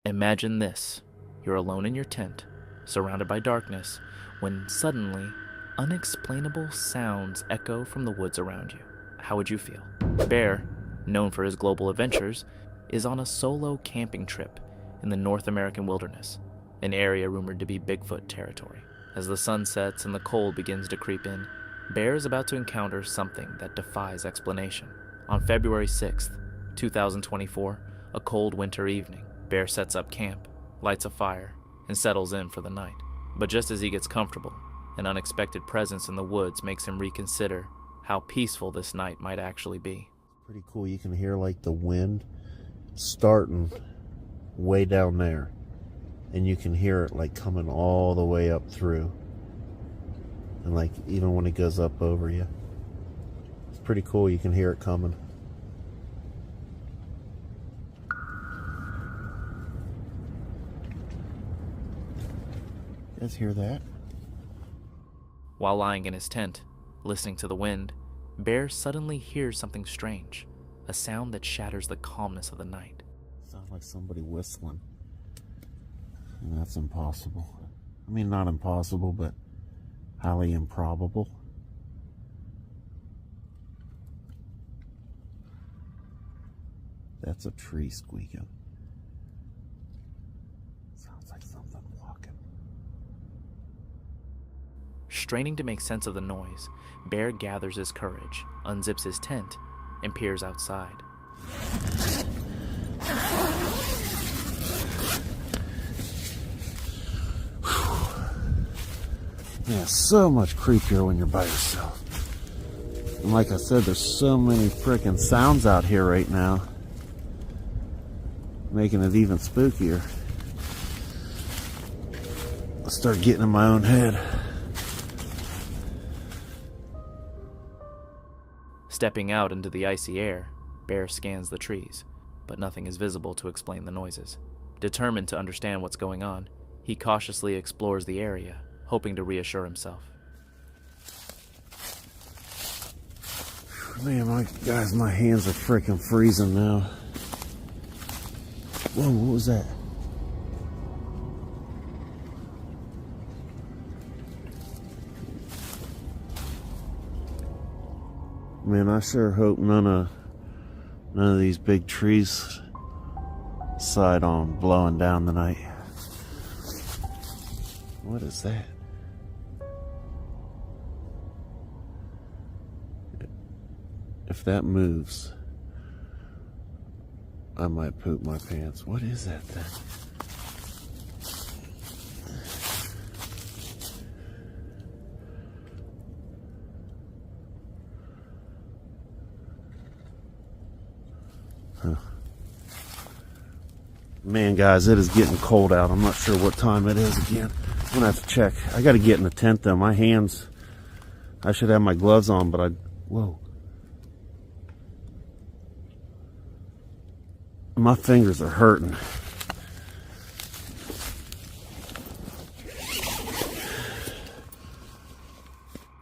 Imagine this. You're alone in your tent, surrounded by darkness, when suddenly, unexplainable sounds echo from the woods around you. How would you feel? Bear, known for his global adventures, is on a solo camping trip in the North American wilderness, an area rumored to be Bigfoot territory. As the sun sets and the cold begins to creep in, Bear is about to encounter something that defies explanation. On February 6th, 2024, a cold winter evening, Bear sets up camp, lights a fire, and settles in for the night. But just as he gets comfortable, an unexpected presence in the woods makes him reconsider how peaceful this night might actually be. Pretty cool. You can hear like the wind starting way down there, and you can hear it like coming all the way up through, and like even when it goes up over you, it's pretty cool. You can hear it coming. You guys hear that? While lying in his tent, listening to the wind, Bear suddenly hears something strange, a sound that shatters the calmness of the night. Sounds like somebody whistling. And that's impossible. I mean, not impossible, but highly improbable. That's a tree squeaking. Sounds like something walking. Straining to make sense of the noise, Bear gathers his courage, unzips his tent, and peers outside. Yeah, so much creepier when you're by yourself. And like I said, there's so many freaking sounds out here right now, making it even spookier. I start getting in my own head. Stepping out into the icy air, Bear scans the trees, but nothing is visible to explain the noises. Determined to understand what's going on, he cautiously explores the area, hoping to reassure himself. Man, my hands are freaking freezing now. Whoa, what was that? Man, I sure hope none of these big trees side on blowing down tonight. What is that? If that moves, I might poop my pants. What is that thing? Huh. Man, guys, it is getting cold out. I'm not sure what time it is again. I'm gonna have to check. I gotta get in the tent though. My hands, I should have my gloves on, but whoa. My fingers are hurting.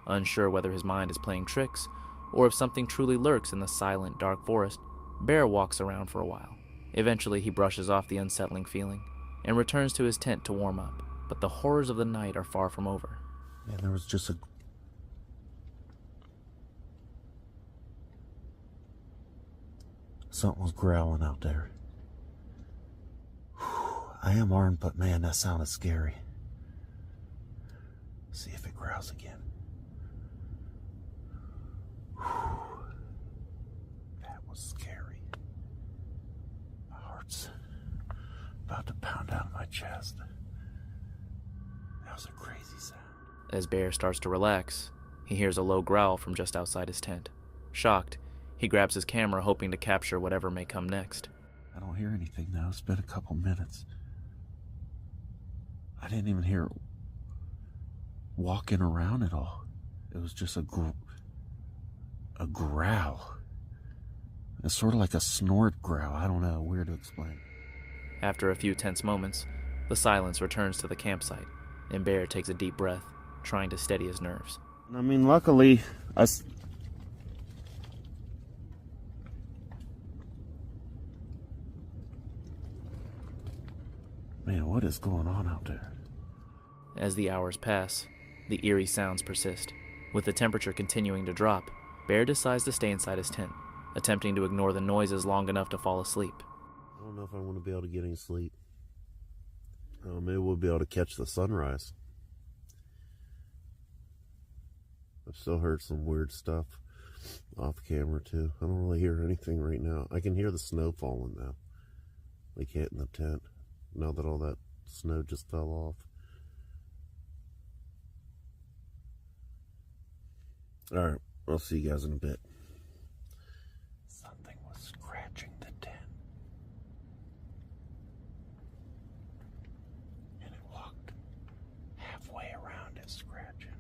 Unsure whether his mind is playing tricks, or if something truly lurks in the silent, dark forest, Bear walks around for a while. Eventually, he brushes off the unsettling feeling and returns to his tent to warm up. But the horrors of the night are far from over. Man, there was just something was growling out there. I am armed, but man, that sounded scary. See if it growls again. That was scary. My heart's about to pound out of my chest. That was a crazy sound. As Bear starts to relax, he hears a low growl from just outside his tent. Shocked, he grabs his camera, hoping to capture whatever may come next. I don't hear anything now. It's been a couple minutes. I didn't even hear it walking around at all. It was just a growl. It's sort of like a snort growl. I don't know. Weird to explain. After a few tense moments, the silence returns to the campsite, and Bear takes a deep breath, trying to steady his nerves. I mean, luckily, Man, what is going on out there? As the hours pass, the eerie sounds persist. With the temperature continuing to drop, Bear decides to stay inside his tent, attempting to ignore the noises long enough to fall asleep. I don't know if I want to be able to get any sleep. Maybe we'll be able to catch the sunrise. I've still heard some weird stuff off camera too. I don't really hear anything right now. I can hear the snow falling now, like hitting the tent, now that all that snow just fell off. Alright, I'll see you guys in a bit. Something was scratching the tent. And it walked halfway around it scratching.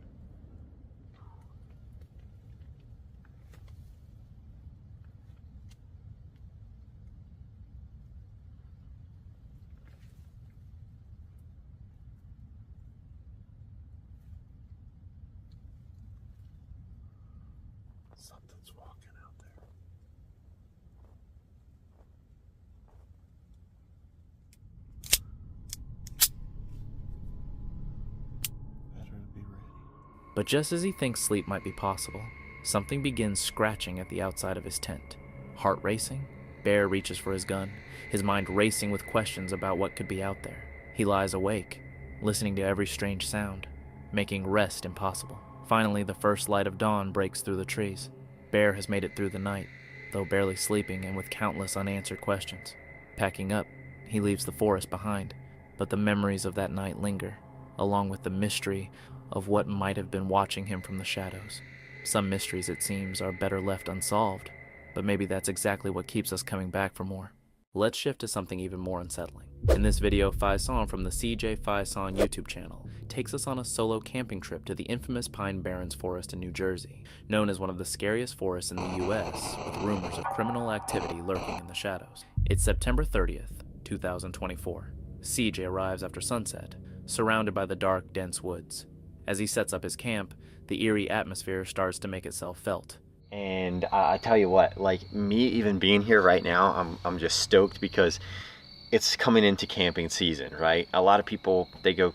Something's walking out there. Better be ready. But just as he thinks sleep might be possible, something begins scratching at the outside of his tent. Heart racing, Bear reaches for his gun, his mind racing with questions about what could be out there. He lies awake, listening to every strange sound, making rest impossible. Finally, the first light of dawn breaks through the trees. Bear has made it through the night, though barely sleeping and with countless unanswered questions. Packing up, he leaves the forest behind, but the memories of that night linger, along with the mystery of what might have been watching him from the shadows. Some mysteries, it seems, are better left unsolved, but maybe that's exactly what keeps us coming back for more. Let's shift to something even more unsettling. In this video, Faison from the CJ Faison YouTube channel takes us on a solo camping trip to the infamous Pine Barrens Forest in New Jersey, known as one of the scariest forests in the US, with rumors of criminal activity lurking in the shadows. It's September 30th, 2024. CJ arrives after sunset, surrounded by the dark, dense woods. As he sets up his camp, the eerie atmosphere starts to make itself felt. And I tell you what, like me even being here right now, I'm just stoked because it's coming into camping season, right? A lot of people, they go,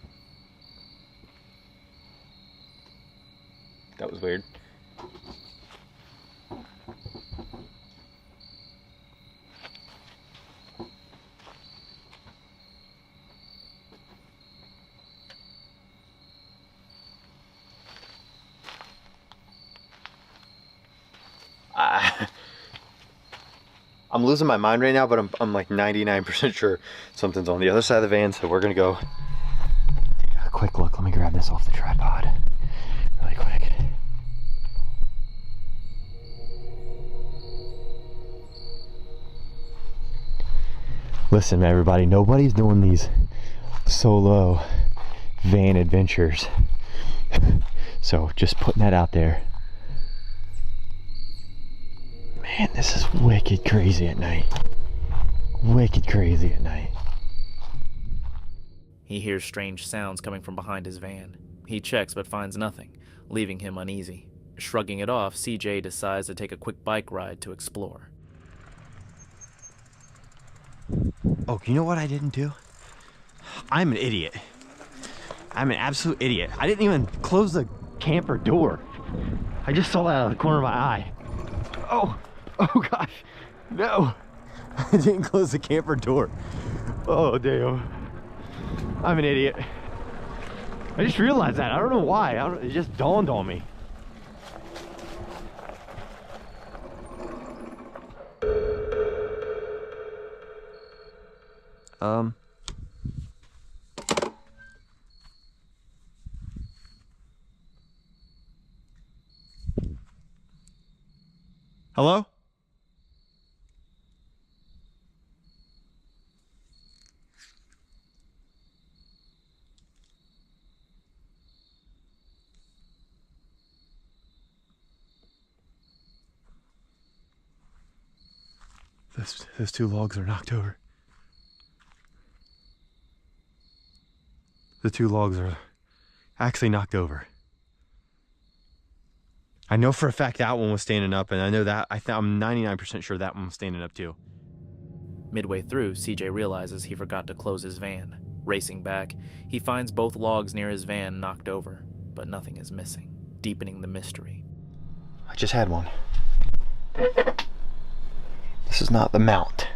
that was weird. I'm losing my mind right now, but I'm like 99% sure something's on the other side of the van, so we're gonna go take a quick look. Let me grab this off the tripod really quick. Listen, everybody, nobody's doing these solo van adventures, so just putting that out there. Man, this is wicked crazy at night. Wicked crazy at night. He hears strange sounds coming from behind his van. He checks but finds nothing, leaving him uneasy. Shrugging it off, CJ decides to take a quick bike ride to explore. Oh, you know what I didn't do? I'm an idiot. I'm an absolute idiot. I didn't even close the camper door. I just saw that out of the corner of my eye. Oh gosh, no. I didn't close the camper door. Oh damn. I'm an idiot. I just realized that. I don't know why. It just dawned on me. Hello? Those two logs are knocked over. The two logs are actually knocked over. I know for a fact that one was standing up, and I know that I'm 99% sure that one was standing up too. Midway through, CJ realizes he forgot to close his van. Racing back, he finds both logs near his van knocked over, but nothing is missing, deepening the mystery. I just had one. This is not the mount.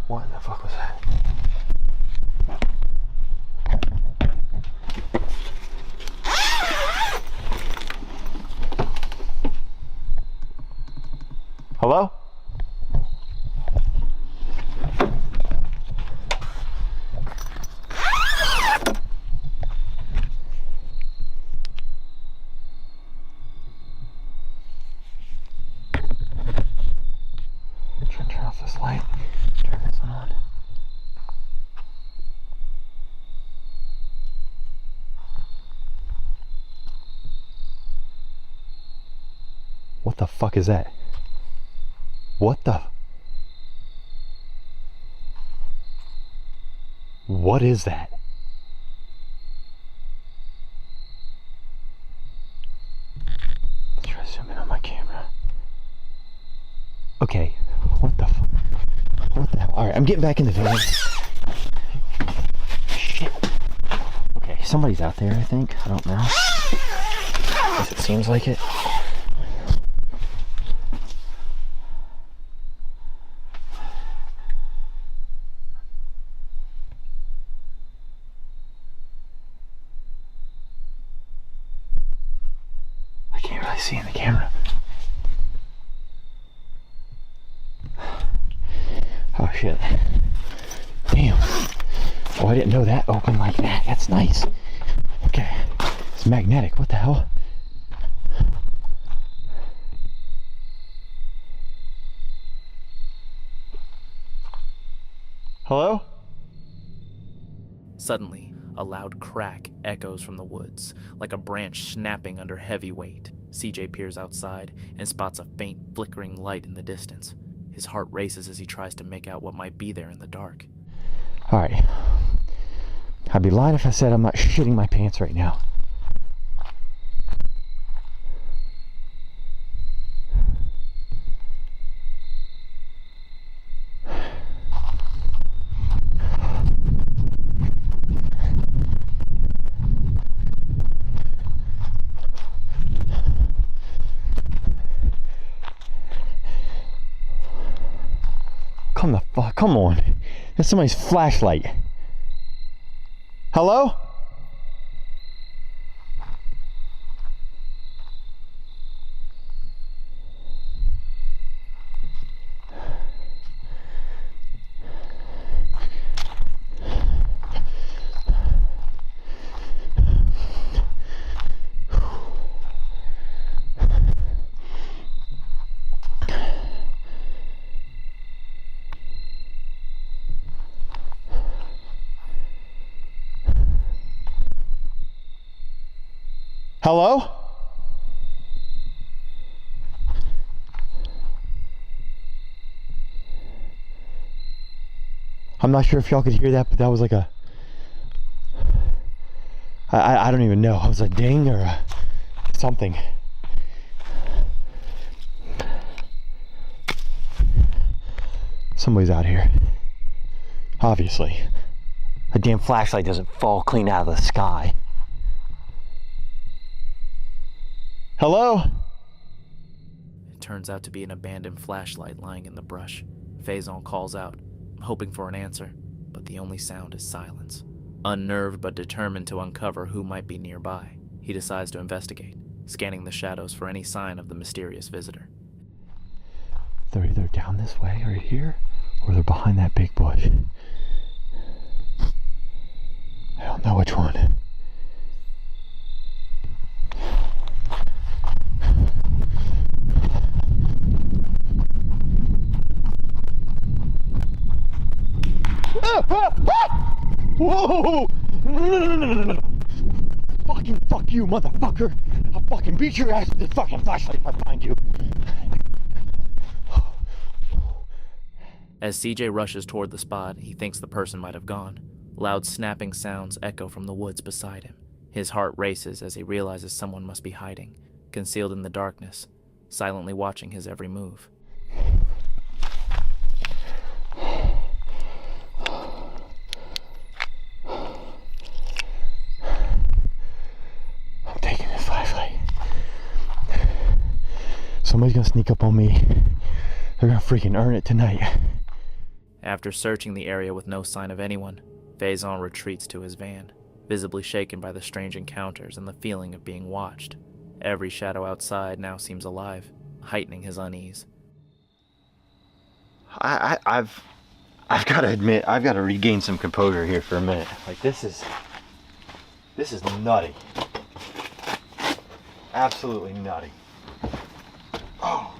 What in the fuck was that? Hello? Turn off this light. Turn this one on. What the fuck is that? What the? What is that? Let's try to zoom in on my camera. Okay, what the fuck? What the hell? Alright, I'm getting back in the van. Shit. Okay, somebody's out there, I think. I don't know. Guess it seems like it. I can't really see in the camera. Oh shit. Damn. Oh, I didn't know that opened like that. That's nice. Okay. It's magnetic. What the hell? Hello? Suddenly, a loud crack echoes from the woods, like a branch snapping under heavy weight. CJ peers outside and spots a faint flickering light in the distance. His heart races as he tries to make out what might be there in the dark. Alright. I'd be lying if I said I'm not shitting my pants right now. Come the fuck, come on. That's somebody's flashlight. Hello? Hello? I'm not sure if y'all could hear that, but that was like a... I don't even know. It was a ding or a something. Somebody's out here. Obviously. A damn flashlight doesn't fall clean out of the sky. Hello? It turns out to be an abandoned flashlight lying in the brush. Faison calls out, hoping for an answer, but the only sound is silence. Unnerved but determined to uncover who might be nearby, he decides to investigate, scanning the shadows for any sign of the mysterious visitor. They're either down this way or here, or they're behind that big bush. I don't know which one. Whoa! No. Fucking fuck you, motherfucker! I'll fucking beat your ass with this fucking flashlight if I find you. As CJ rushes toward the spot, he thinks the person might have gone. Loud snapping sounds echo from the woods beside him. His heart races as he realizes someone must be hiding, concealed in the darkness, silently watching his every move. I'm taking this flashlight. Somebody's gonna sneak up on me. They're gonna freaking earn it tonight. After searching the area with no sign of anyone, Faison retreats to his van, visibly shaken by the strange encounters and the feeling of being watched. Every shadow outside now seems alive, heightening his unease. I've got to admit, I've got to regain some composure here for a minute. Like, this is nutty. Absolutely nutty. Oh.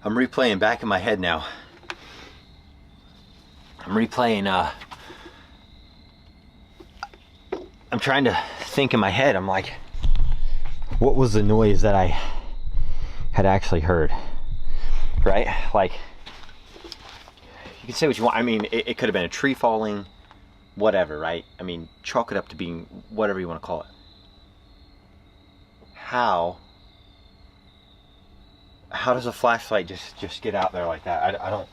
I'm replaying back in my head now. I'm replaying, I'm trying to think in my head. I'm like, what was the noise that I had actually heard? Right? Like, you can say what you want. I mean, it could have been a tree falling, whatever, right? I mean, chalk it up to being whatever you want to call it. How does a flashlight just get out there like that? I don't.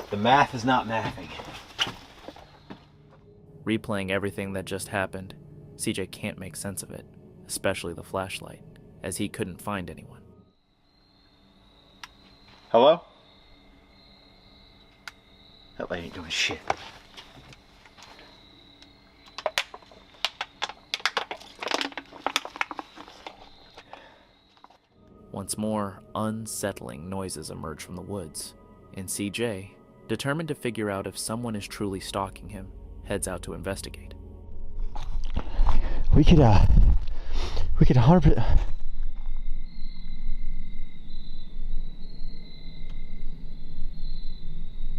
The math is not mathing. Replaying everything that just happened, CJ can't make sense of it, especially the flashlight, as he couldn't find anyone. Hello? That light ain't doing shit. Once more, unsettling noises emerge from the woods, and CJ, determined to figure out if someone is truly stalking him, heads out to investigate. We could 100%.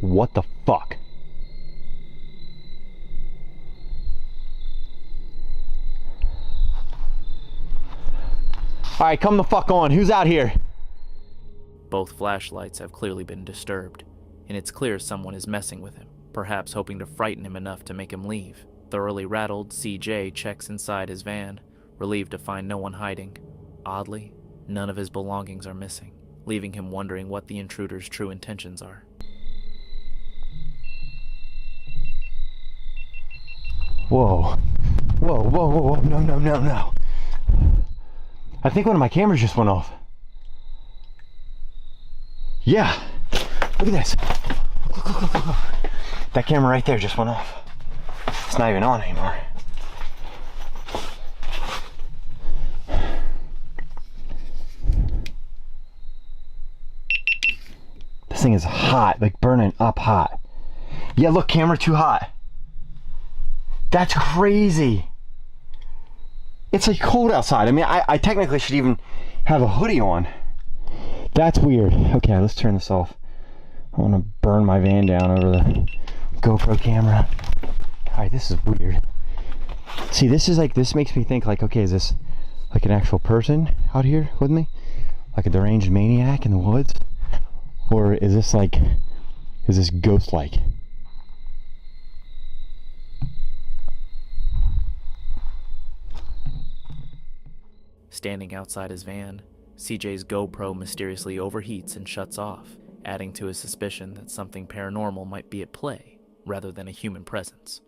What the fuck? All right, come the fuck on. Who's out here? Both flashlights have clearly been disturbed, and it's clear someone is messing with him, perhaps hoping to frighten him enough to make him leave. Thoroughly rattled, CJ checks inside his van, relieved to find no one hiding. Oddly, none of his belongings are missing, leaving him wondering what the intruder's true intentions are. Whoa. Whoa, whoa, whoa, whoa. No, no, no, no. I think one of my cameras just went off. Yeah. Look at this. Look. That camera right there just went off. It's not even on anymore. This thing is hot, like burning up hot. Yeah, look, camera too hot. That's crazy. It's like cold outside. I mean, I technically should even have a hoodie on. That's weird. Okay, let's turn this off. I want to burn my van down over the GoPro camera. All right, this is weird. See, this makes me think like, okay, is this like an actual person out here with me? Like a deranged maniac in the woods? Or is this ghost-like? Standing outside his van, CJ's GoPro mysteriously overheats and shuts off, adding to his suspicion that something paranormal might be at play, rather than a human presence.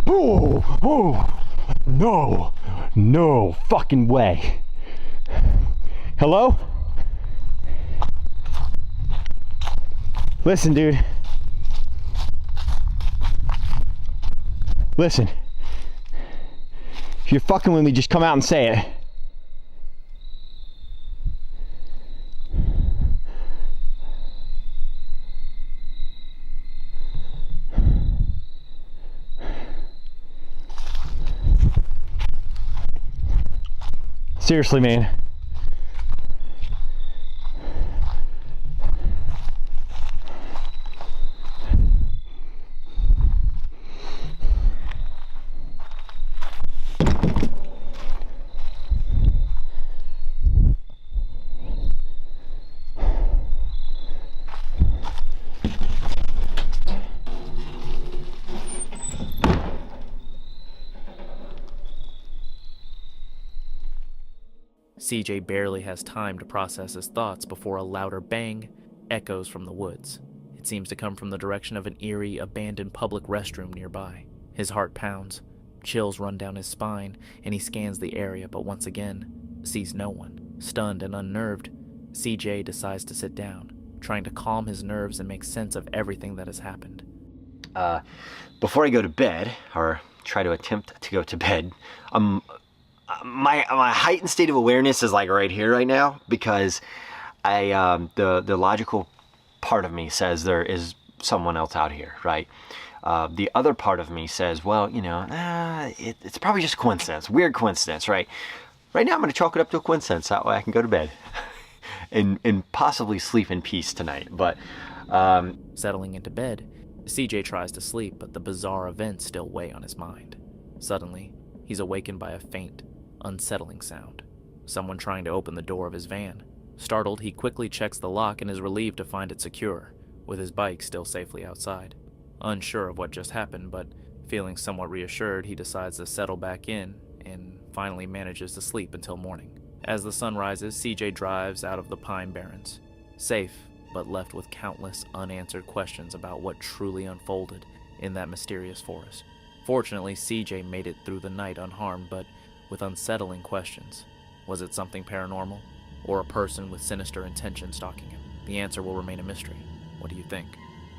Oh, no fucking way. Hello? Listen, dude. Listen. If you're fucking with me, just come out and say it. Seriously, man. CJ barely has time to process his thoughts before a louder bang echoes from the woods. It seems to come from the direction of an eerie, abandoned public restroom nearby. His heart pounds, chills run down his spine, and he scans the area, but once again, sees no one. Stunned and unnerved, CJ decides to sit down, trying to calm his nerves and make sense of everything that has happened. Before I go to bed, or try to attempt to go to bed, my heightened state of awareness is like right here right now, because the logical part of me says there is someone else out here, right? The other part of me says, well, you know, it's probably just coincidence, weird coincidence, right? Right now I'm going to chalk it up to a coincidence, that way I can go to bed and possibly sleep in peace tonight. But Settling into bed, CJ tries to sleep, but the bizarre events still weigh on his mind. Suddenly, he's awakened by a faint, unsettling sound. Someone trying to open the door of his van. Startled, he quickly checks the lock and is relieved to find it secure, with his bike still safely outside. Unsure of what just happened, but feeling somewhat reassured, he decides to settle back in and finally manages to sleep until morning. As the sun rises, CJ drives out of the Pine Barrens, safe, but left with countless unanswered questions about what truly unfolded in that mysterious forest. Fortunately, CJ made it through the night unharmed, but with unsettling questions. Was it something paranormal, or a person with sinister intentions stalking him? The answer will remain a mystery. What do you think?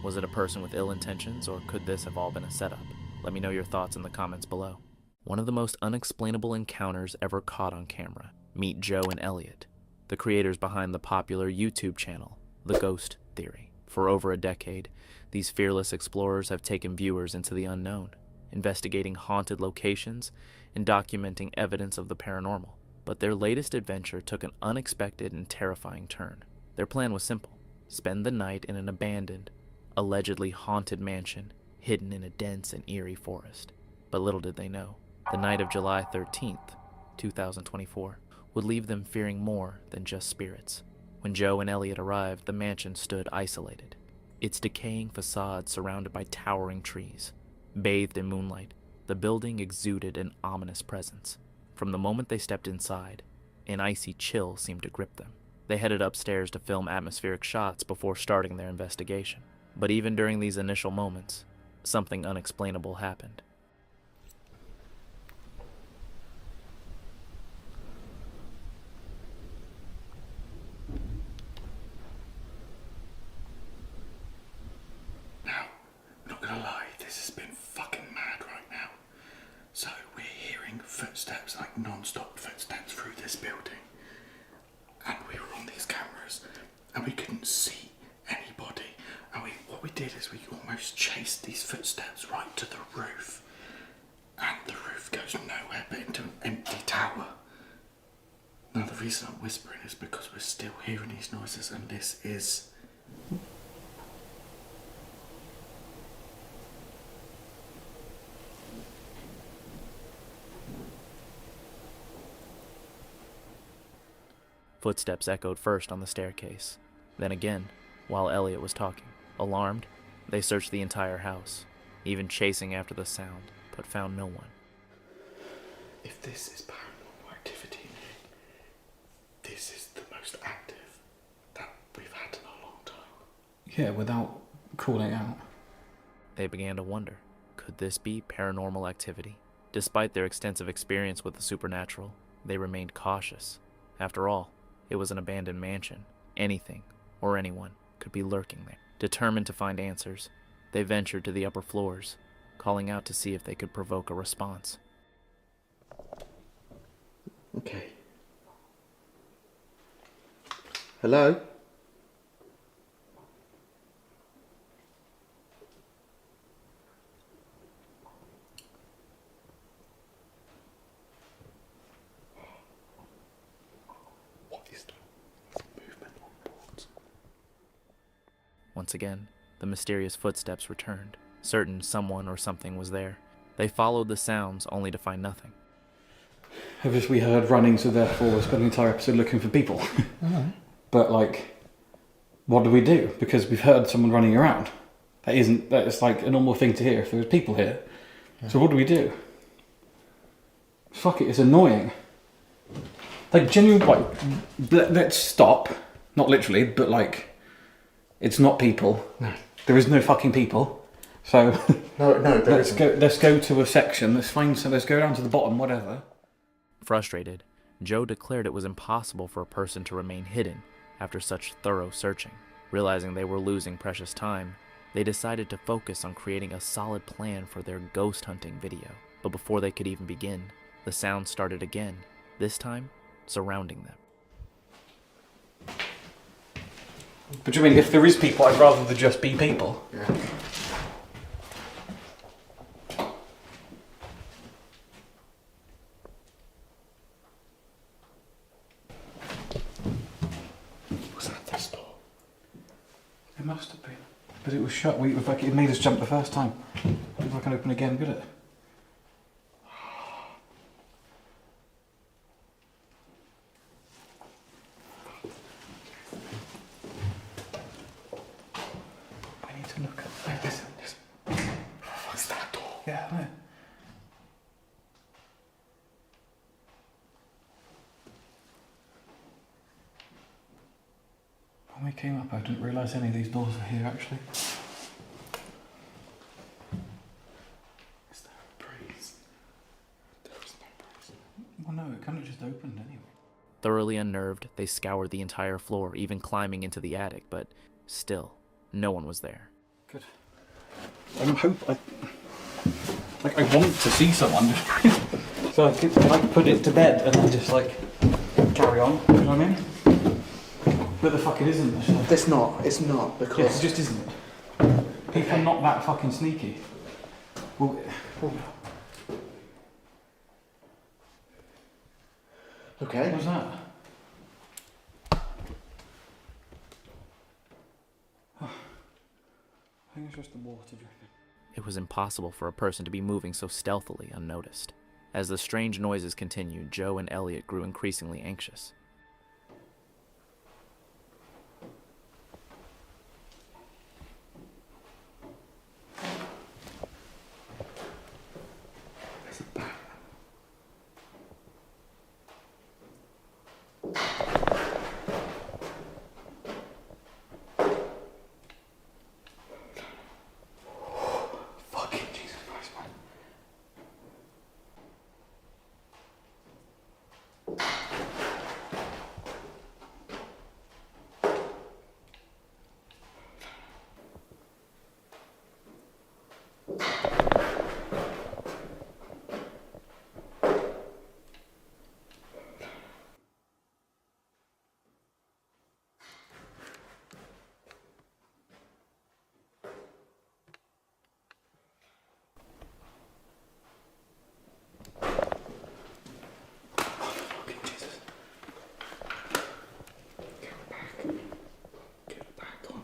Was it a person with ill intentions, or could this have all been a setup? Let me know your thoughts in the comments below. One of the most unexplainable encounters ever caught on camera. Meet Joe and Elliot, the creators behind the popular YouTube channel, The Ghost Theory. For over a decade, these fearless explorers have taken viewers into the unknown, investigating haunted locations and documenting evidence of the paranormal. But their latest adventure took an unexpected and terrifying turn. Their plan was simple: spend the night in an abandoned, allegedly haunted mansion hidden in a dense and eerie forest. But little did they know, the night of July 13th, 2024, would leave them fearing more than just spirits. When Joe and Elliot arrived, the mansion stood isolated, its decaying facade surrounded by towering trees. Bathed in moonlight, the building exuded an ominous presence. From the moment they stepped inside, an icy chill seemed to grip them. They headed upstairs to film atmospheric shots before starting their investigation. But even during these initial moments, something unexplainable happened. Now, not gonna lie, this has been fucking mad right now. So we're hearing footsteps, like non-stop footsteps through this building. And we were on these cameras and we couldn't see anybody. And what we did is we almost chased these footsteps right to the roof. And the roof goes nowhere but into an empty tower. Now the reason I'm whispering is because we're still hearing these noises, and this is... Footsteps echoed first on the staircase, then again while Elliot was talking. Alarmed, they searched the entire house, even chasing after the sound, but found no one. If this is paranormal activity in here, this is the most active that we've had in a long time. Yeah, without calling out. They began to wonder, could this be paranormal activity? Despite their extensive experience with the supernatural, they remained cautious. After all, it was an abandoned mansion. Anything, or anyone, could be lurking there. Determined to find answers, they ventured to the upper floors, calling out to see if they could provoke a response. Okay. Hello? Once again, the mysterious footsteps returned, certain someone or something was there. They followed the sounds only to find nothing. Obviously we heard running, so therefore we spent the entire episode looking for people. But like, what do we do? Because we've heard someone running around. That's like a normal thing to hear if there was people here. Yeah. So what do we do? Fuck it, it's annoying. Like genuinely, like, let's stop. Not literally, but like, it's not people. No. There is no fucking people. So no, let's go to a section. Let's go down to the bottom, whatever. Frustrated, Joe declared it was impossible for a person to remain hidden after such thorough searching. Realizing they were losing precious time, they decided to focus on creating a solid plan for their ghost hunting video. But before they could even begin, the sound started again, this time surrounding them. But you mean if there is people, I'd rather there just be people. Yeah. Was that this door? It must have been. But it was shut. It made us jump the first time. If I can open again, could it? I need to look at this. What's that door? Yeah, I know. When we came up, I didn't realise any of these doors were here actually. Is there a breeze? There is no breeze. Well, no, it kind of just opened anyway. Thoroughly unnerved, they scoured the entire floor, even climbing into the attic, but still, no one was there. Good. I want to see someone. So I could like put it to bed and then just like carry on. You know what I mean? But the fuck it isn't. So. It's not because Yeah, it just isn't it. People are not that fucking sneaky. Well, okay. what was that? I think it's just the water dripping. It was impossible for a person to be moving so stealthily unnoticed. As the strange noises continued, Joe and Elliot grew increasingly anxious. Is it back? Fucking Jesus Christ, man. Fucking Jesus. Get back. Get back on.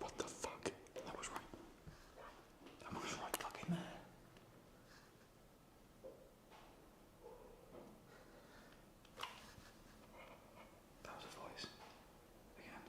What the fuck? That was right. That was right fucking there. That was a voice. Again.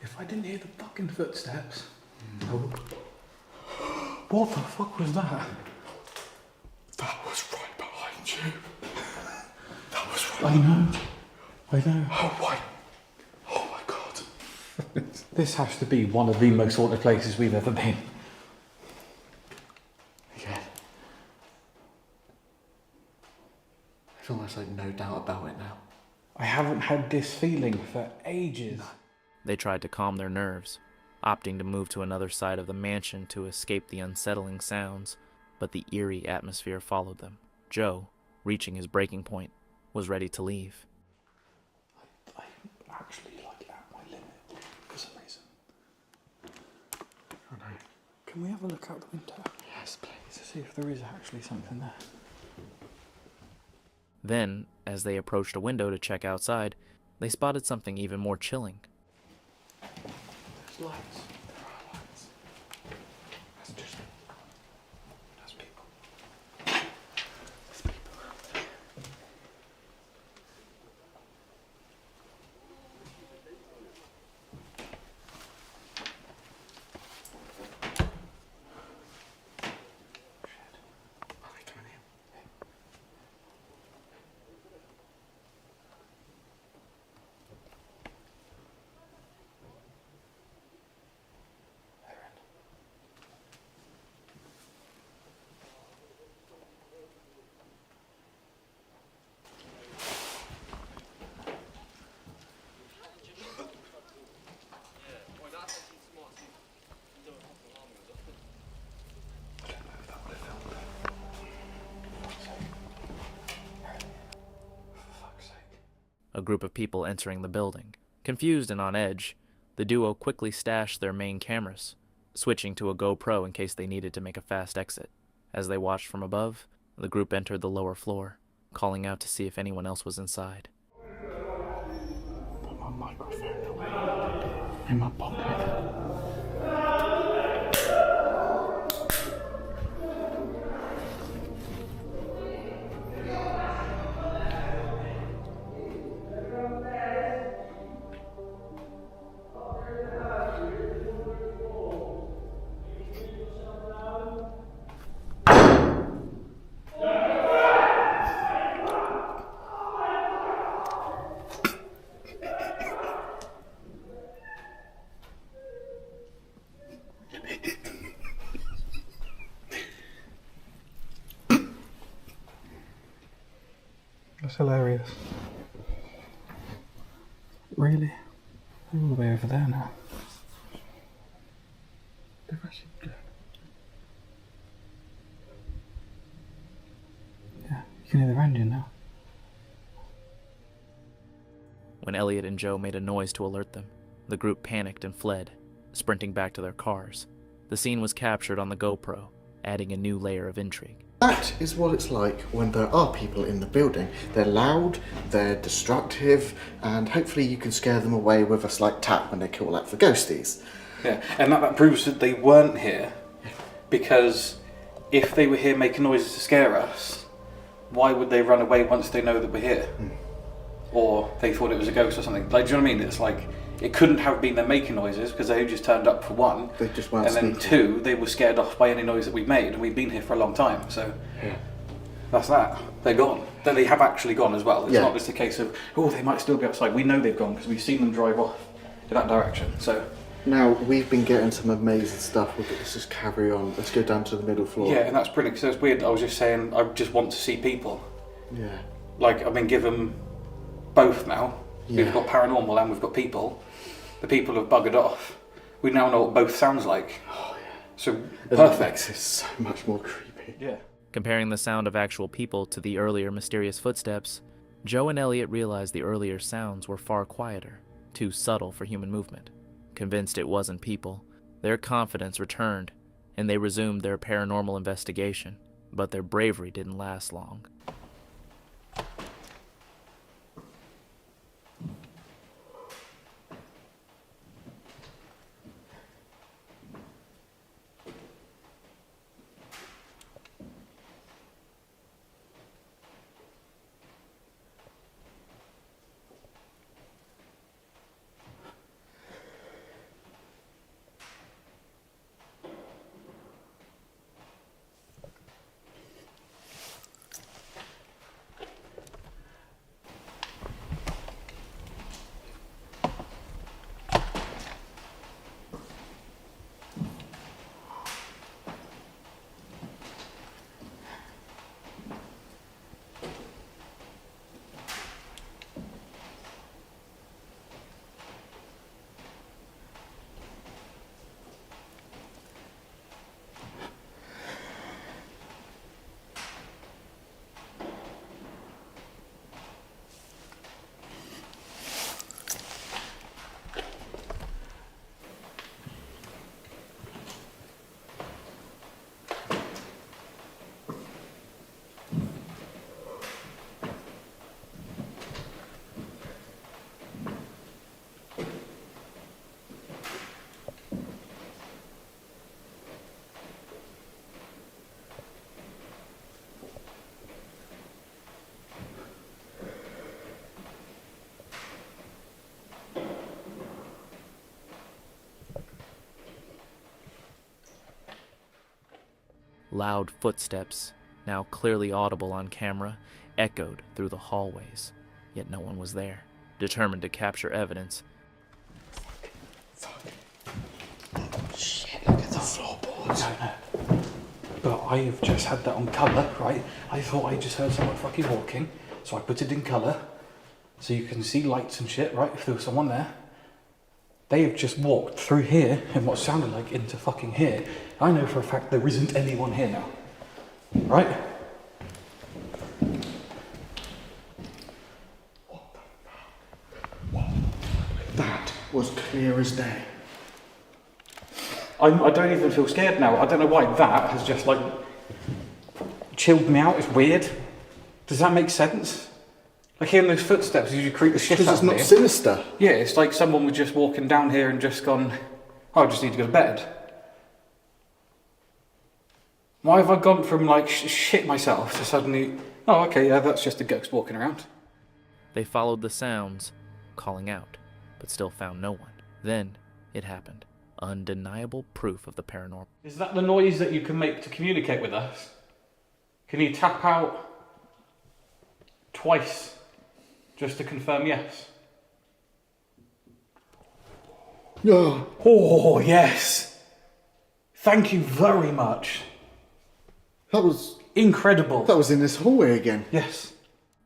If I didn't hear the fucking footsteps. What the fuck was that? That was right behind you. That was right. I know. Oh my. Oh my god. This has to be one of the most haunted places we've ever been. Again. There's almost like no doubt about it now. I haven't had this feeling for ages. They tried to calm their nerves, opting to move to another side of the mansion to escape the unsettling sounds, but the eerie atmosphere followed them. Joe, reaching his breaking point, was ready to leave. I'm actually like at my limit for some reason. I know. Can we have a look out the window? Yes, please. To see if there is actually something there. Then, as they approached a window to check outside, they spotted something even more chilling. There's lights. There are lights. That's people. There's people out there. Are they coming in? They're in. A group of people entering the building. Confused and on edge, the duo quickly stashed their main cameras, switching to a GoPro in case they needed to make a fast exit. As they watched from above, the group entered the lower floor, calling out to see if anyone else was inside. Put my microphone away in my pocket. That's hilarious. Really? They're all the way over there now. They're actually good. Yeah, you can hear the engine now. When Elliot and Joe made a noise to alert them, the group panicked and fled, sprinting back to their cars. The scene was captured on the GoPro, adding a new layer of intrigue. That is what it's like when there are people in the building. They're loud, they're destructive, and hopefully you can scare them away with a slight tap when they call out for ghosties. Yeah, and that proves that they weren't here, because if they were here making noises to scare us, why would they run away once they know that we're here? Or they thought it was a ghost or something. Like, do you know what I mean? It's like, it couldn't have been them making noises, because they just turned up for one. They just weren't And then speaking. two, they were scared off by any noise that we've made, and we've been here for a long time, so Yeah. that's that. They're gone. Then they have actually gone as well. It's Yeah. not just a case of, oh, they might still be outside. We know they've gone, because we've seen them drive off in that direction, so... Now, we've been getting some amazing stuff. Let's just carry on. Let's go down to the middle floor. Yeah, and that's brilliant, because it's weird. I was just saying, I just want to see people. Yeah. Like, I've been given both now. Yeah. We've got paranormal and we've got people. The people have buggered off. We now know what both sounds like. Oh, yeah. So, And that perfect. makes it so much more creepy. Yeah. Comparing the sound of actual people to the earlier mysterious footsteps, Joe and Elliot realized the earlier sounds were far quieter, too subtle for human movement. Convinced it wasn't people, their confidence returned, and they resumed their paranormal investigation, but their bravery didn't last long. Loud footsteps, now clearly audible on camera, echoed through the hallways, yet no one was there. Determined to capture evidence, Shit, look at the floorboards. No. But I have just had that on colour, right? I thought I just heard someone fucking walking, so I put it in colour, so you can see lights and shit, right? If there was someone there. They have just walked through here in what sounded like into fucking here. I know for a fact there isn't anyone here now. Right? That was clear as day. I don't even feel scared now. I don't know why that has just like chilled me out. It's weird. Does that make sense? Like hearing those footsteps usually creep the shit out Because of it's me. not sinister. Yeah, it's like someone was just walking down here and just gone, oh, I just need to go to bed. Why have I gone from like shit myself to suddenly, oh, okay, yeah, that's just a ghost walking around? they followed the sounds, calling out, but still found no one. Then it happened. Undeniable proof of the paranormal. Is that the noise that you can make to communicate with us? Can you tap out twice just to confirm yes? No. Oh, yes. Thank you very much. That was Incredible. in this hallway again. Yes.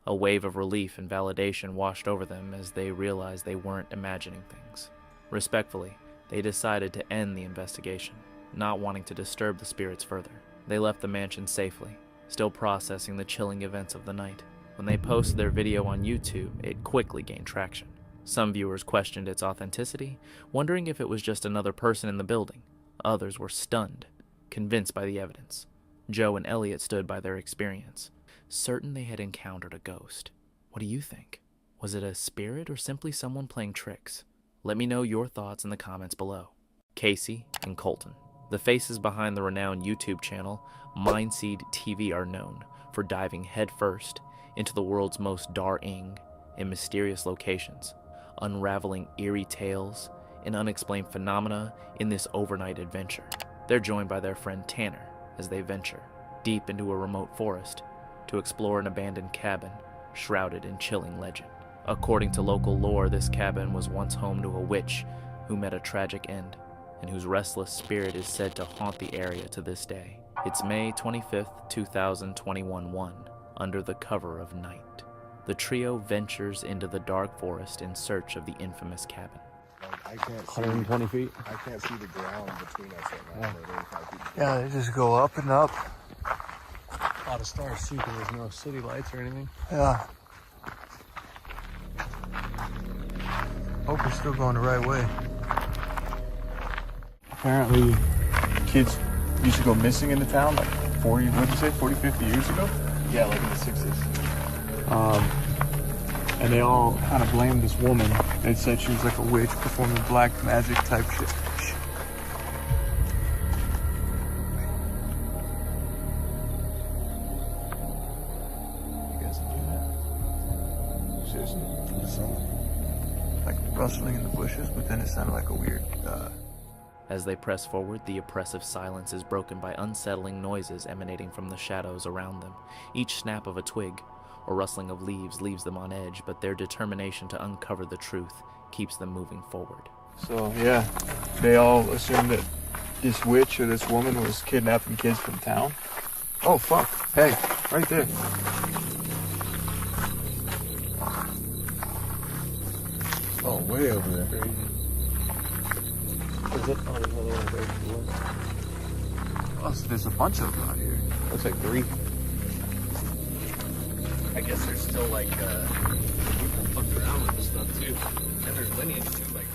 A wave of relief and validation washed over them as they realized they weren't imagining things. Respectfully, they decided to end the investigation, not wanting to disturb the spirits further. They left the mansion safely, still processing the chilling events of the night. When they posted their video on YouTube, it quickly gained traction. Some viewers questioned its authenticity, wondering if it was just another person in the building. Others were stunned, convinced by the evidence. Joe and Elliot stood by their experience, certain they had encountered a ghost. What do you think? Was it a spirit or simply someone playing tricks? Let me know your thoughts in the comments below. Casey and Colton, the faces behind the renowned YouTube channel Mindseed TV, are known for diving headfirst into the world's most dark-ing and mysterious locations, unraveling eerie tales and unexplained phenomena in this overnight adventure. They're joined by their friend Tanner as they venture deep into a remote forest to explore an abandoned cabin shrouded in chilling legend. According to local lore, this cabin was once home to a witch who met a tragic end, and whose restless spirit is said to haunt the area to this day. It's May 25th, 2021, under the cover of night. The trio ventures into the dark forest in search of the infamous cabin. Like, I can't 120 feet. I can't see the ground between us right now. But 85 feet. Yeah, they just go up and up. A lot of stars too, because there's no city lights or anything. Yeah. Hope we're still going the right way. Apparently, kids used to go missing in the town like 40, what'd you say, 40, 50 years ago? Yeah, like in the 60s. And they all kind of blamed this woman. They said she was like a witch performing black magic type shit. You guys do that? Seriously? Like rustling in the bushes, but then it sounded like a weird, As they press forward, the oppressive silence is broken by unsettling noises emanating from the shadows around them. Each snap of a twig or rustling of leaves leaves them on edge, but their determination to uncover the truth keeps them moving forward. So, yeah, they all assumed that this witch or this woman was kidnapping kids from town. Oh, fuck. Hey, right there. Oh, way over there. Oh, so there's a bunch of them out here. Looks like 3. I guess there's still like, people fucking around with this stuff too. And there's lineage too, like.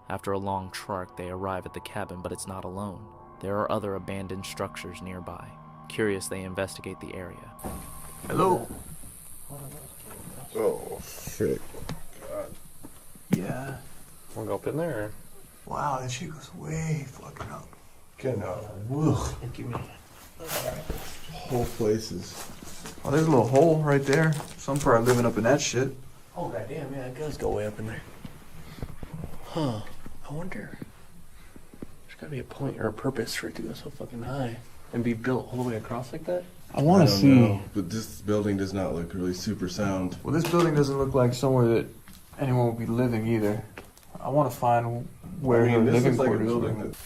After a long trek, they arrive at the cabin, but it's not alone. There are other abandoned structures nearby. Curious, they investigate the area. Hello? Oh, shit. Yeah. Wanna go up in there? Or? Wow, that shit goes way fucking up. Getting out. Give me. Whole places. Oh, there's a little hole right there. Some probably living up in that shit. Oh, goddamn, yeah, it does go way up in there. Huh. I wonder. There's gotta be a point or a purpose for it to go so fucking high. and be built all the way across like that? I want to see. know, but this building does not look really super sound. Well, this building doesn't look like somewhere that anyone will be living either. I want to find where her this living looks like a quarters building were. that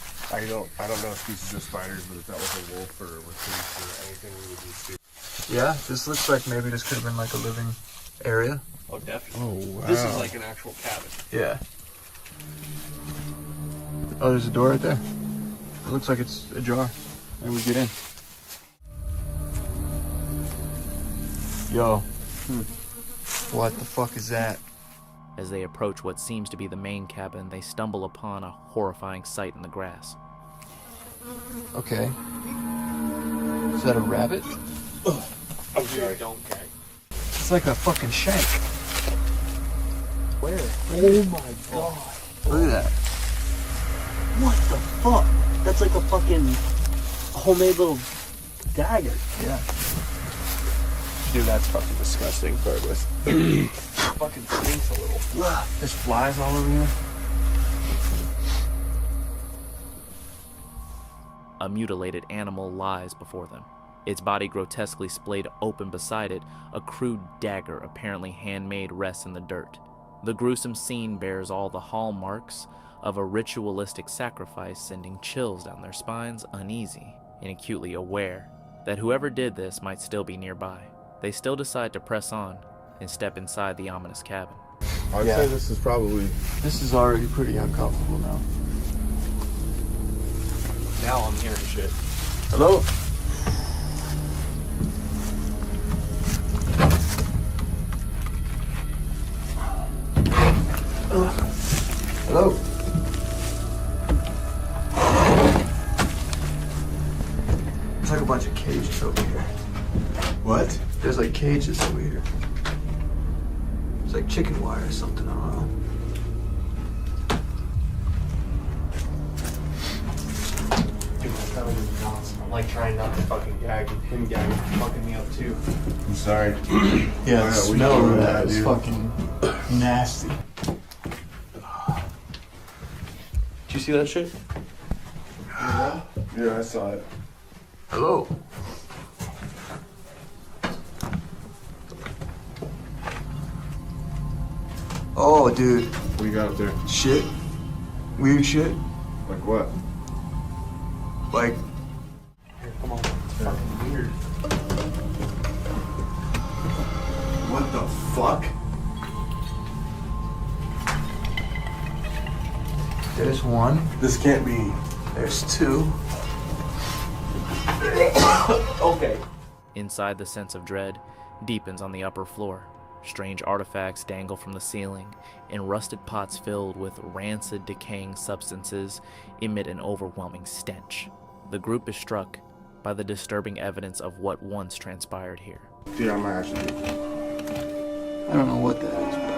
I don't know species of spiders, but if that was a wolf or a raccoon or anything, we would be stupid. Yeah, this looks like maybe this could have been like a living area. Oh, definitely. Oh wow! This is like an actual cabin. Yeah. Oh, there's a door right there. It looks like it's ajar. Maybe we get in. Yo. What the fuck is that? As they approach what seems to be the main cabin, they stumble upon a horrifying sight in the grass. Okay. Is that a rabbit? I'm sorry, don't gag. It's like a fucking shank. Where? Oh my god. Look at that. What the fuck? That's like a fucking homemade little dagger. Yeah. Dude, that's fucking disgusting, Fergus. Fucking stinks a little. There's flies all over here. A mutilated animal lies before them. Its body grotesquely splayed open beside it, a crude dagger, apparently handmade, rests in the dirt. The gruesome scene bears all the hallmarks of a ritualistic sacrifice, sending chills down their spines, uneasy and acutely aware that whoever did this might still be nearby. They still decide to press on and step inside the ominous cabin. I'd say this is probably... This is already pretty uncomfortable now. Now I'm hearing shit. Hello? Hello? There's like a bunch of cages over here. What? There's like cages over here. It's like chicken wire or something, I don't know. Dude, that was nuts. I'm like trying not to fucking gag. Him gagging fucking me up too. I'm sorry. Yeah, the we smell know of that that, is dude. fucking nasty. Did you see that shit? Yeah, I saw it. Hello? Oh, dude. What you got up there? Shit. Weird shit. Like what? Like, Here, come on. It's fucking weird. What the fuck? there's one. This can't be. There's two. Okay. Inside, the sense of dread deepens on the upper floor. Strange artifacts dangle from the ceiling, and rusted pots filled with rancid, decaying substances emit an overwhelming stench. The group is struck by the disturbing evidence of what once transpired here. Dude, I might actually. I don't know what that is, bro.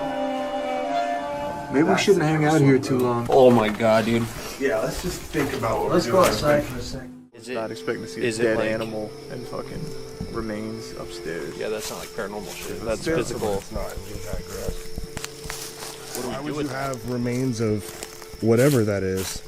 Maybe we shouldn't hang out here too long. Oh my god, dude. Yeah, let's just think about what Let's we're go doing. outside for a second. Is Not expecting to see is a it dead like- animal and fucking remains upstairs. Yeah, that's not like paranormal shit. It's That's still- physical. It's not. It's that gross. What do Why we would do you with that? have remains of whatever that is?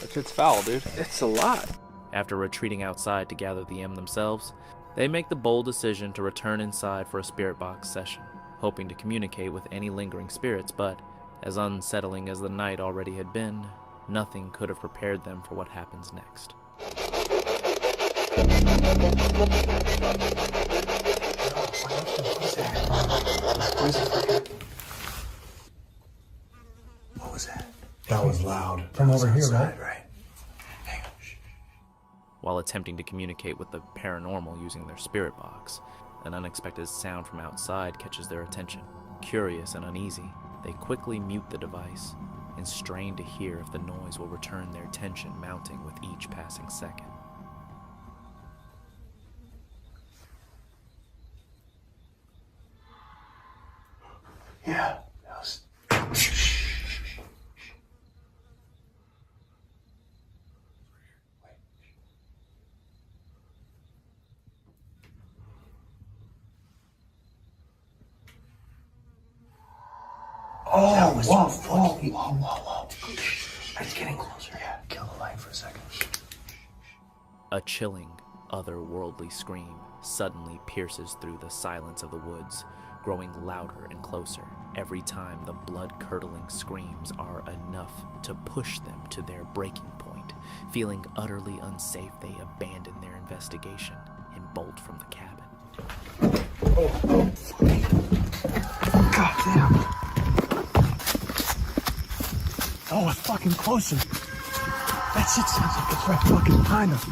That shit's foul, dude. It's a lot. After retreating outside to gather the M themselves, they make the bold decision to return inside for a spirit box session, hoping to communicate with any lingering spirits, but as unsettling as the night already had been, nothing could have prepared them for what happens next. What was that? That was loud. From over here, right? While attempting to communicate with the paranormal using their spirit box, an unexpected sound from outside catches their attention. Curious and uneasy, they quickly mute the device and strain to hear if the noise will return their tension mounting with each passing second. Yeah. That was... Oh, whoa, whoa, whoa, whoa, whoa. It's getting closer. Yeah, kill the light for a second. A chilling, otherworldly scream suddenly pierces through the silence of the woods, growing louder and closer. Every time the blood-curdling screams are enough to push them to their breaking point. Feeling utterly unsafe, they abandon their investigation and bolt from the cabin. God damn. Oh, it's fucking closer. That shit sounds like it's right fucking behind us.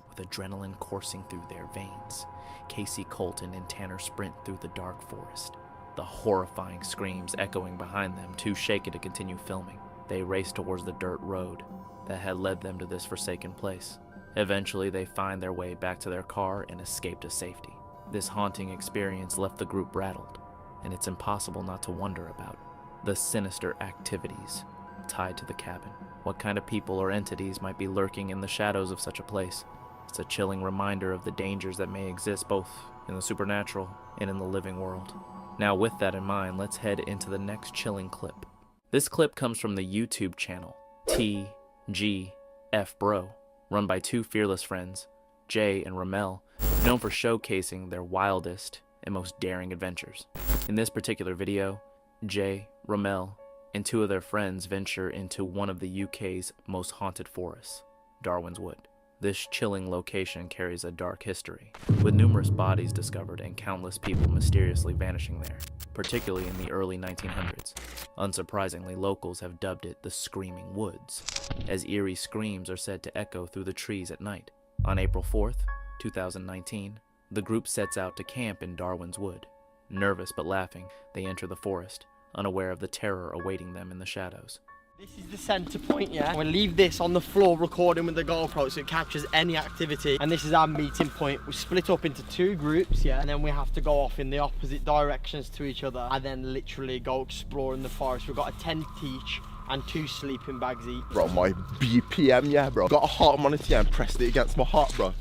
With adrenaline coursing through their veins, Casey Colton and Tanner sprint through the dark forest, the horrifying screams echoing behind them, too shaken to continue filming. They race towards the dirt road that had led them to this forsaken place. Eventually, they find their way back to their car and escape to safety. This haunting experience left the group rattled, and it's impossible not to wonder about the sinister activities tied to the cabin. What kind of people or entities might be lurking in the shadows of such a place? It's a chilling reminder of the dangers that may exist both in the supernatural and in the living world. Now, with that in mind, let's head into the next chilling clip. This clip comes from the YouTube channel TGFBro, run by two fearless friends, Jay and Ramel, known for showcasing their wildest and most daring adventures. In this particular video, Jay, Ramel, and two of their friends venture into one of the UK's most haunted forests, Darwin's Wood. This chilling location carries a dark history, with numerous bodies discovered and countless people mysteriously vanishing there, particularly in the early 1900s. Unsurprisingly, locals have dubbed it the Screaming Woods, as eerie screams are said to echo through the trees at night. On April 4th, 2019, the group sets out to camp in Darwin's Wood. Nervous but laughing, they enter the forest, unaware of the terror awaiting them in the shadows. This is the center point, yeah? We'll leave this on the floor recording with the GoPro so it captures any activity. And this is our meeting point. We split up into two groups, yeah? And then we have to go off in the opposite directions to each other and then literally go exploring the forest. We've got a tent each and 2 sleeping bags each. Bro, my BPM, yeah, bro. Got a heart monitor, yeah, and pressed it against my heart, bro.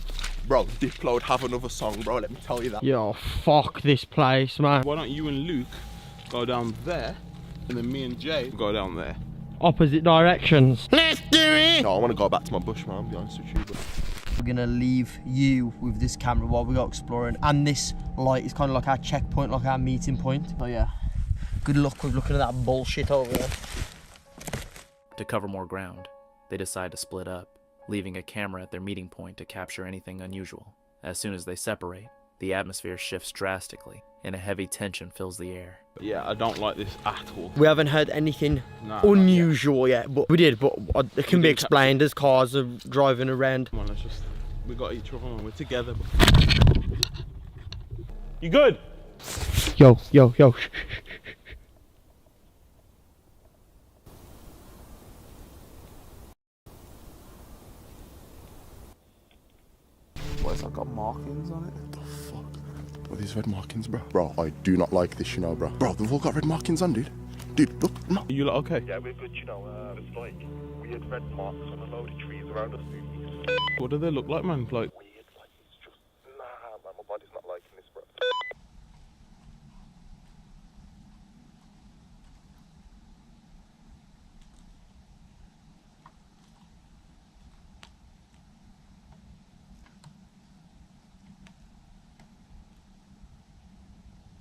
Bro, Diplo would have another song, bro, let me tell you that. Yo, fuck this place, man. Why don't you and Luke go down there, and then me and Jay go down there? Opposite directions. Let's do it! No, I want to go back to my bush, man, I'll be honest with you, bro. We're gonna leave you with this camera while we go exploring, and this light is kind of like our checkpoint, like our meeting point. So yeah, good luck with looking at that bullshit over there. To cover more ground, they decide to split up, leaving a camera at their meeting point to capture anything unusual. As soon as they separate, the atmosphere shifts drastically, and a heavy tension fills the air. Yeah, I don't like this at all. We haven't heard anything unusual yet, but we did, but it can be explained as cars are driving around. Come on, let's just, we got each other and we're together. You good? Yo, yo, yo. What, it's like got markings on it? What the fuck? What are these red markings, bro? Bro, I do not like this, you know, bro. Bro, they've all got red markings on, dude. Dude, look. No. Are you lot okay? Yeah, we're good, you know. It's like weird red marks on a load of trees around us. What do they look like, man? Like weird, like it's just, nah, man, my body's not liking this, bro.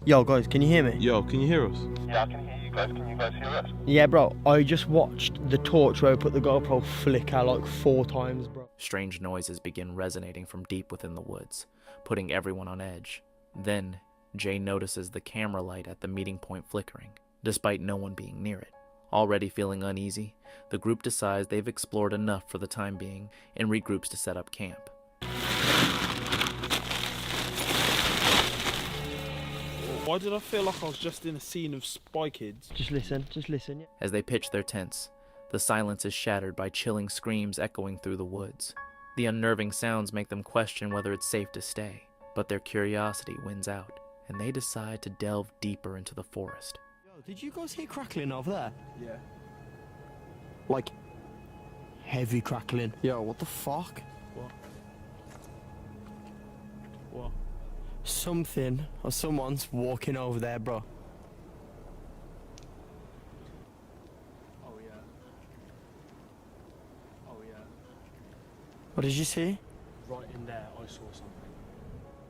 Yo guys, can you hear me? Yo, can you hear us? Yeah, I can hear you guys. Can you guys hear us? Yeah, bro, I just watched the torch where I put the GoPro flicker like 4 times, bro. Strange noises begin resonating from deep within the woods, putting everyone on edge. Then, Jay notices the camera light at the meeting point flickering, despite no one being near it. Already feeling uneasy, the group decides they've explored enough for the time being and regroups to set up camp. Why did I feel like I was just in a scene of Spy Kids? Just listen, yeah. As they pitch their tents, the silence is shattered by chilling screams echoing through the woods. The unnerving sounds make them question whether it's safe to stay, but their curiosity wins out, and they decide to delve deeper into the forest. Yo, did you guys hear crackling over there? Yeah. Like, heavy crackling. Yo, what the fuck? What? What? Something or someone's walking over there, bro. Oh yeah. Oh yeah. What did you see? Right in there, I saw something.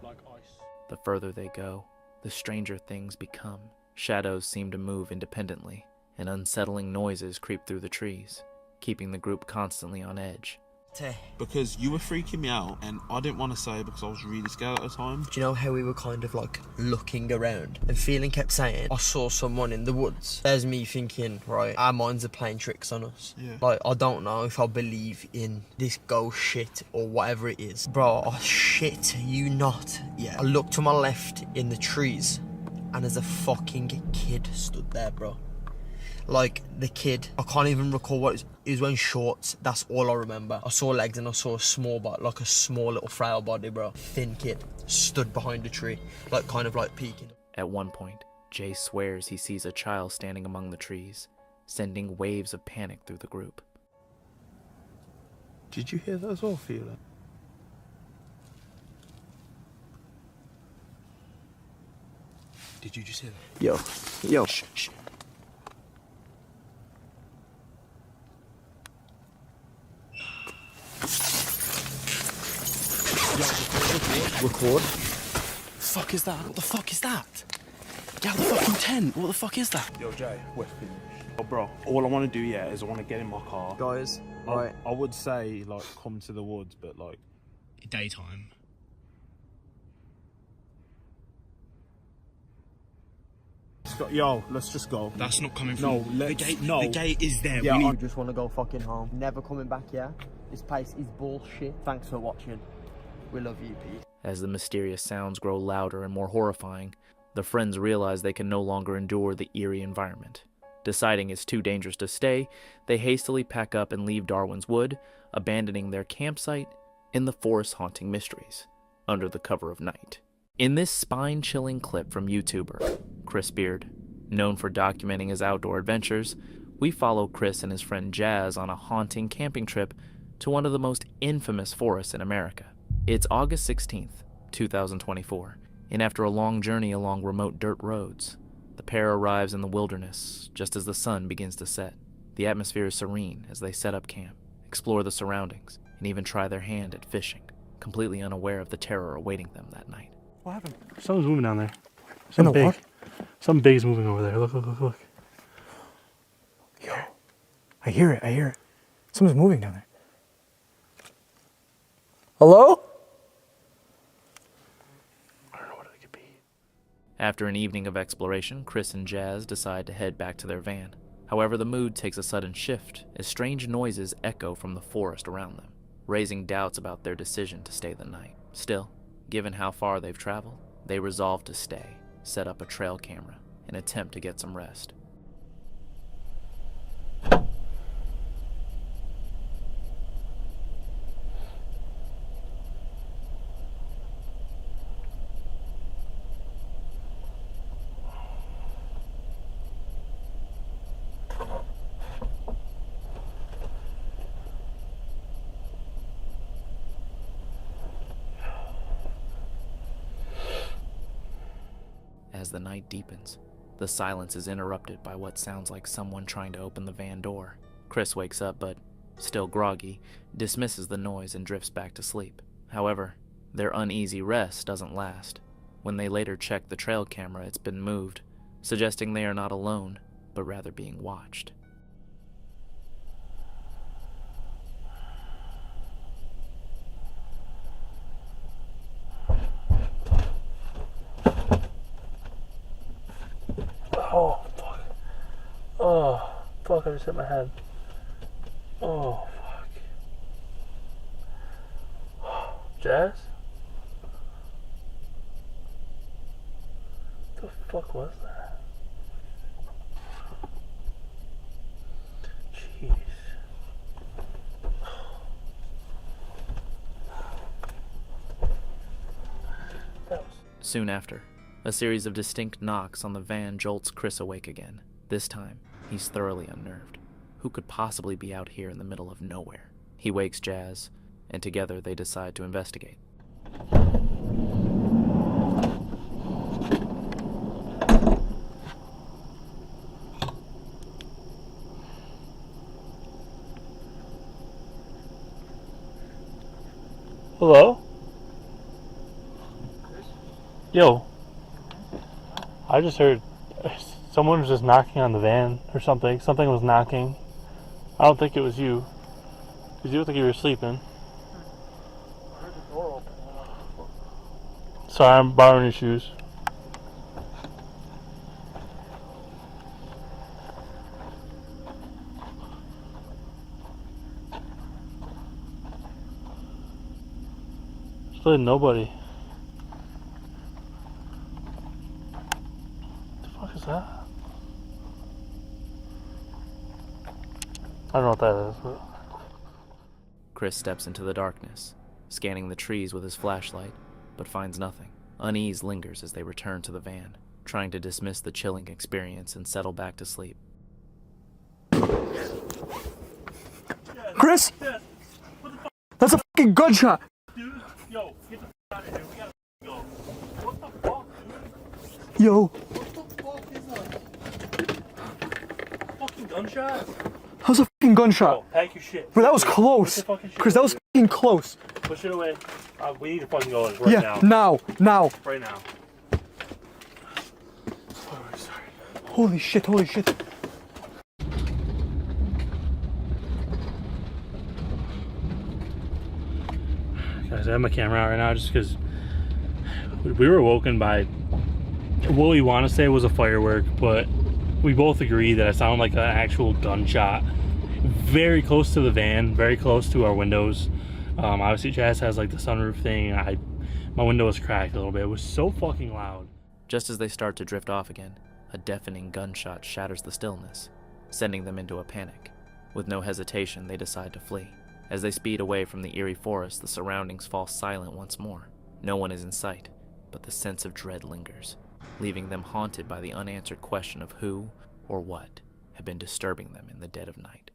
Like ice. The further they go, the stranger things become. Shadows seem to move independently, and unsettling noises creep through the trees, keeping the group constantly on edge. Because you were freaking me out, and I didn't want to say it because I was really scared at the time. Do you know how we were kind of like looking around and feeling kept saying, I saw someone in the woods? There's me thinking, right, our minds are playing tricks on us. Yeah. Like, I don't know if I believe in this ghost shit or whatever it is. Bro, I shit you not. Yeah. I looked to my left in the trees and there's a fucking kid stood there, bro. Like, the kid, I can't even recall what it was. He was wearing shorts, that's all I remember. I saw legs and I saw a small little frail body, bro. Thin kid, stood behind a tree, like kind of like peeking. At one point, Jay swears he sees a child standing among the trees, sending waves of panic through the group. Did you hear that as well, Fiona? Did you just hear that? Yo. Shh. Record. Fuck is that? What the fuck is that? Get out the fucking tent. What the fuck is that? Yo, Jay, we're finished. Oh, bro, all I want to do, is I want to get in my car. Guys, right. I would say, like, come to the woods, but, like, daytime. Yo, let's just go. That's not coming from... No, the gate. No. The gate is there. Yeah, I just want to go fucking home. Never coming back here. This place is bullshit. Thanks for watching. We love you, Pete. As the mysterious sounds grow louder and more horrifying, the friends realize they can no longer endure the eerie environment. Deciding it's too dangerous to stay, they hastily pack up and leave Darwin's Wood, abandoning their campsite in the forest-haunting mysteries, under the cover of night. In this spine-chilling clip from YouTuber Chris Beard, known for documenting his outdoor adventures, we follow Chris and his friend Jazz on a haunting camping trip to one of the most infamous forests in America. It's August 16th, 2024, and after a long journey along remote dirt roads, the pair arrives in the wilderness just as the sun begins to set. The atmosphere is serene as they set up camp, explore the surroundings, and even try their hand at fishing, completely unaware of the terror awaiting them that night. What happened? Something's moving down there. Something big. What? Something big is moving over there. Look. Yo, I hear it. Something's moving down there. Hello? I don't know what it could be. After an evening of exploration, Chris and Jazz decide to head back to their van. However, the mood takes a sudden shift as strange noises echo from the forest around them, raising doubts about their decision to stay the night. Still, given how far they've traveled, they resolve to stay, set up a trail camera, and attempt to get some rest. As the night deepens, the silence is interrupted by what sounds like someone trying to open the van door. Chris wakes up, but, still groggy, dismisses the noise and drifts back to sleep. However, their uneasy rest doesn't last. When they later check the trail camera, it's been moved, suggesting they are not alone, but rather being watched. Oh, fuck, I just hit my head. Oh, fuck. Jazz? What the fuck was that? Jeez. Soon after, a series of distinct knocks on the van jolts Chris awake again. This time, he's thoroughly unnerved. Who could possibly be out here in the middle of nowhere? He wakes Jazz, and together they decide to investigate. Hello? Yo. I just heard someone was just knocking on the van or something. Something was knocking. I don't think it was you. Because you looked like you were sleeping. I heard the door open. Sorry, I'm borrowing your shoes. Still nobody. What the fuck is that? I don't know what that is, but... Chris steps into the darkness, scanning the trees with his flashlight, but finds nothing. Unease lingers as they return to the van, trying to dismiss the chilling experience and settle back to sleep. Chris? That's a fucking gunshot! Dude, yo, get the fuck out of here. We gotta go. What the fuck, dude? Yo. What the fuck is that? Fucking gunshot? That was a fucking gunshot. Yo, pack your shit. Bro, that was close. Chris, that was fucking close. Push it away. We need to fucking go right now. Yeah, now. Right now. Holy shit, holy shit. Guys, I have my camera out right now just because we were awoken by what we want to say was a firework, but we both agree that it sounded like an actual gunshot. Very close to the van, very close to our windows. Obviously Jazz has like the sunroof thing. My window was cracked a little bit. It was so fucking loud. Just as they start to drift off again, a deafening gunshot shatters the stillness, sending them into a panic. With no hesitation, they decide to flee. As they speed away from the eerie forest, the surroundings fall silent once more. No one is in sight, but the sense of dread lingers, leaving them haunted by the unanswered question of who or what had been disturbing them in the dead of night.